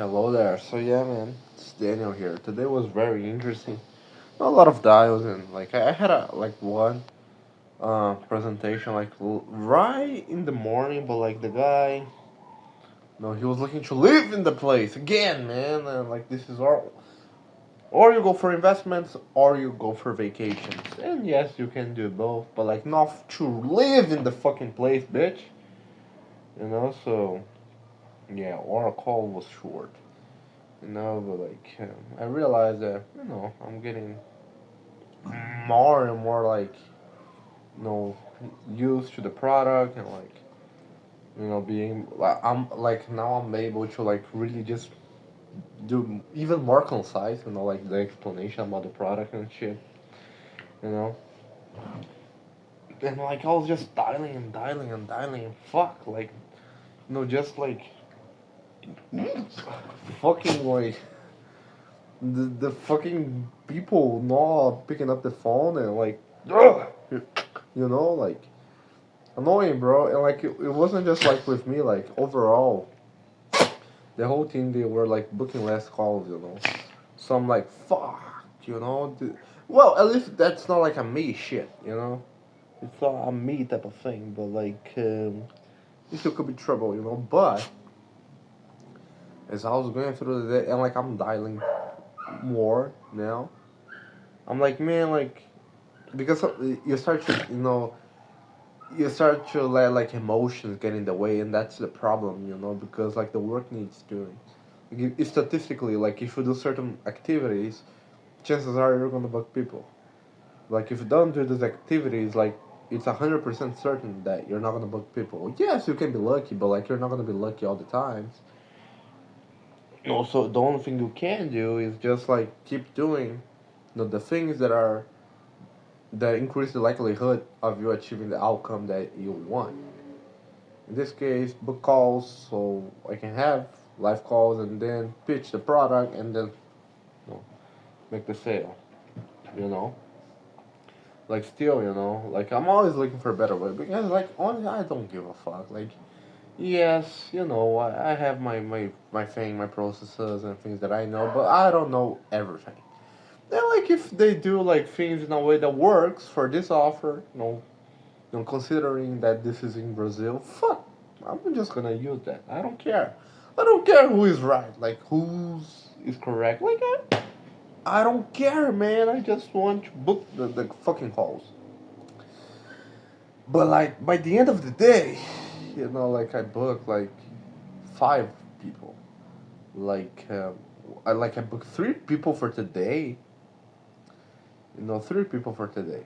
Hello there. So yeah, man, it's Daniel here. Today was very interesting. A lot of dials and like I had a like one presentation like right in the morning, but like the guy, no, he was looking to live in the place again, man. And like this is all, or you go for investments or you go for vacations. And yes, you can do both, but like not to live in the fucking place, bitch. So yeah, our call was short. But like I realized that I'm getting more and more like you know used to the product and like being like I'm like now I'm able to like really just do even more concise, like the explanation about the product and shit, you know. And like I was just dialing and dialing and dialing and fuck like just like fucking like the fucking people not picking up the phone and like ugh, like annoying, bro. And like it wasn't just like with me, like overall the whole team they were like booking less calls, so I'm like fuck, well, at least that's not like a me shit, it's not a me type of thing, but like it still could be trouble, but as I was going through the day and like I'm dialing more now, I'm like, man, like because you start to let like emotions get in the way, and that's the problem, because like the work needs doing. Statistically, like if you do certain activities, chances are you're gonna bug people. Like if you don't do these activities, like it's 100% certain that you're not gonna bug people. Yes, you can be lucky, but like you're not gonna be lucky all the times. So the only thing you can do is just like keep doing, the things that increase the likelihood of you achieving the outcome that you want. In this case, book calls so I can have live calls and then pitch the product and then make the sale. You know, like still, like I'm always looking for a better way because like honestly, I don't give a fuck. Like, yes, I have my thing, my processes and things that I know, but I don't know everything. Then like if they do like things in a way that works for this offer, considering that this is in Brazil, fuck, I'm just gonna use that. I don't care. I don't care who is right, like who's is correct. Like I don't care, man. I just want to book the fucking calls. But like by the end of the day, like I booked like 5 people. Like I booked 3 people for today. 3 people for today,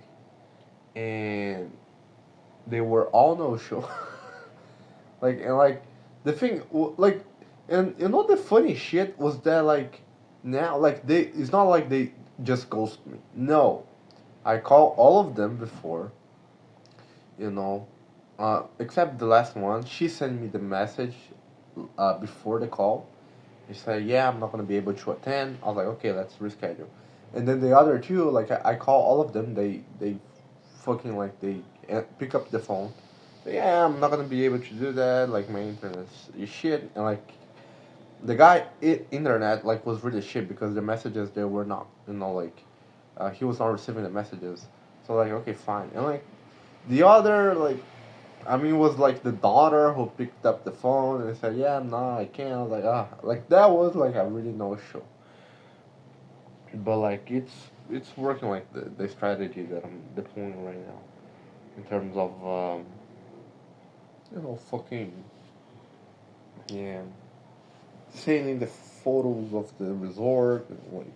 and they were all no show. like the thing like and the funny shit was that like now like they it's not like they just ghost me. No, I call all of them before, except the last one. She sent me the message before the call. She said, yeah, I'm not gonna be able to attend. I was like, okay, let's reschedule. And then the other two, like I call all of them. They fucking like they pick up the phone. Yeah, I'm not gonna be able to do that. Like my internet is shit, and like the guy internet like was really shit because the messages they were not, he was not receiving the messages. So like okay, fine, and like the other like. I mean, it was like the daughter who picked up the phone and said, "Yeah, no, I can't." I was like, like that was like a really no show. But like it's working like the strategy that I'm deploying right now in terms of fucking yeah, sending the photos of the resort and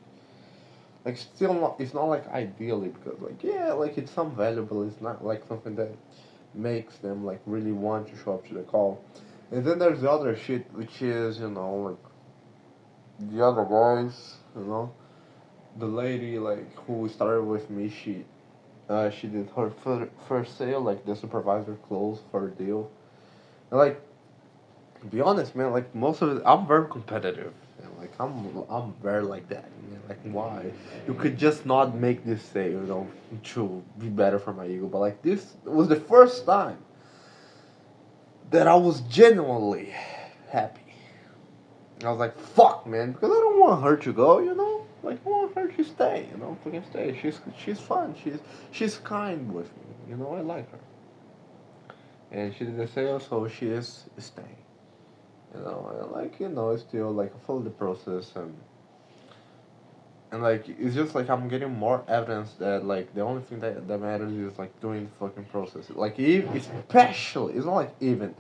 like still not it's not like ideally because like yeah like it's some valuable, it's not like something that makes them like really want to show up to the call. And then there's the other shit which is like the other guys, the lady like who started with me, she did her first sale, like the supervisor closed for a deal. And like, to be honest, man, like most of it, I'm very competitive. And like I'm very like that. Man. Like why? You could just not make this sale, to be better for my ego. But like this was the first time that I was genuinely happy. I was like, fuck, man, because I don't want her to go, you know? Like, I want her to stay, you know? Fucking stay. She's fun. She's kind with me, you know? I like her. And she did the sale, so she is staying. You know, and like, you know, it's still like I follow the process and like it's just like I'm getting more evidence that like the only thing that matters is like doing the fucking process. Like especially it's not like even,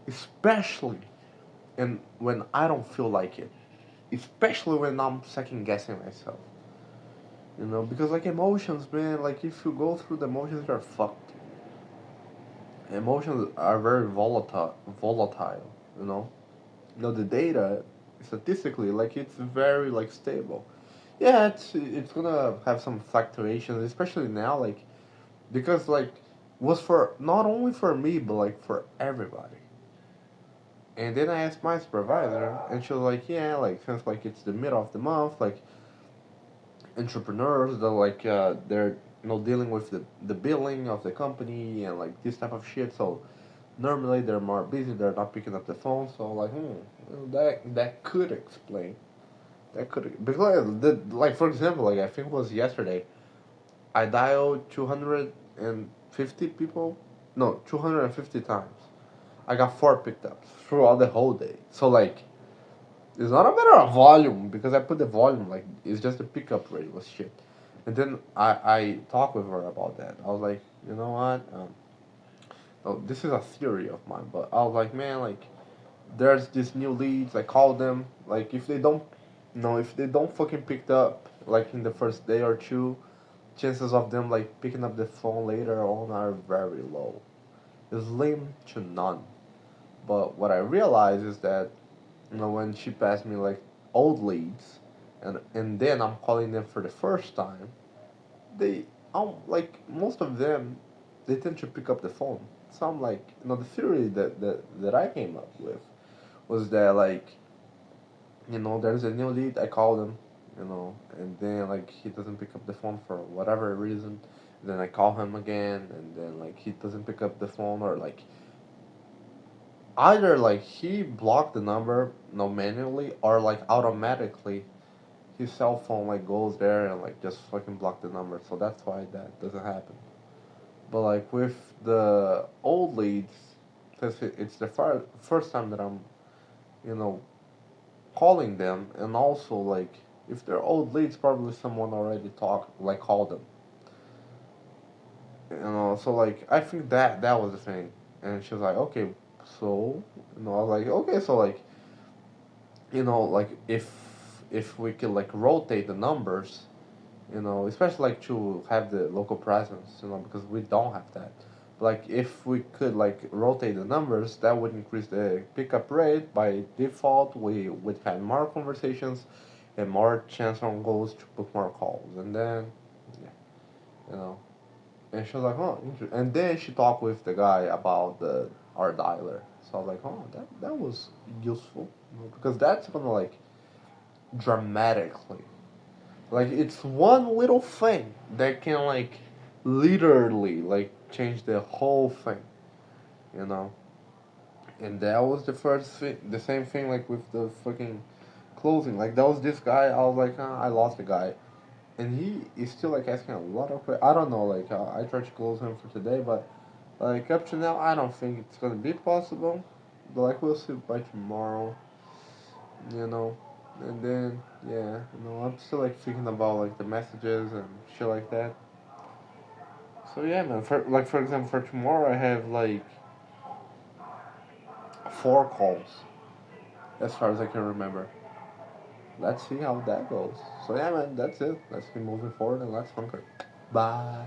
especially and when I don't feel like it. Especially when I'm second guessing myself. You know, because like emotions, man, like if you go through the emotions you're fucked. Emotions are very volatile, you know. You know the data statistically like it's very like stable. Yeah, it's gonna have some fluctuations, especially now, like because like was for not only for me but like for everybody. And then I asked my supervisor, and she was like, "Yeah, like since like it's the middle of the month, like entrepreneurs, they're like they're dealing with the billing of the company and like this type of shit. So normally they're more busy. They're not picking up the phone. So like, that could explain. That could because like for example, like I think it was yesterday. I dialed 250 people. No, 250 times. I got 4 picked ups throughout the whole day. So like, it's not a matter of volume because I put the volume like it's just the pickup rate was shit. And then I talked with her about that. I was like, you know what? Oh, this is a theory of mine, but I was like, man, like there's these new leads. I call them like if they don't, if they don't fucking pick up like in the first day or two, chances of them like picking up the phone later on are very low. It's slim to none. But what I realized is that when she passed me like old leads, and then I'm calling them for the first time, they like most of them, they tend to pick up the phone. So I'm like, the theory that I came up with was that like, there's a new lead, I call them, and then like he doesn't pick up the phone for whatever reason. Then I call him again, and then like he doesn't pick up the phone, or like either like he blocked the number no manually or like automatically his cell phone like goes there and like just fucking block the number. So that's why that doesn't happen. But like with the old leads, since it's the first time that I'm you know calling them, and also like if they're old leads, probably someone already called them. So like I think that was the thing. And she was like, okay, so I was like, okay, so like like if we could like rotate the numbers, especially like to have the local presence, because we don't have that. Like if we could like rotate the numbers, that would increase the pickup rate. By default, we would have more conversations and more chance on goals to book more calls. And then, yeah, you know. And she was like, oh, interesting. And then she talked with the guy about the our dialer. So I was like, oh, that was useful, because that's gonna like dramatically. Like it's one little thing that can like literally like change the whole thing, you know. And that was the first thing, the same thing like with the fucking closing. Like that was this guy. I was like, I lost the guy, and he is still like asking a lot of questions. I don't know. Like I tried to close him for today, but like up to now, I don't think it's gonna be possible. But like we'll see by tomorrow, you know. And then yeah, I'm still like thinking about like the messages and shit like that. So yeah, man. For example, for tomorrow I have like 4 calls, as far as I can remember. Let's see how that goes. So yeah, man. That's it. Let's keep moving forward and let's hunker. Bye.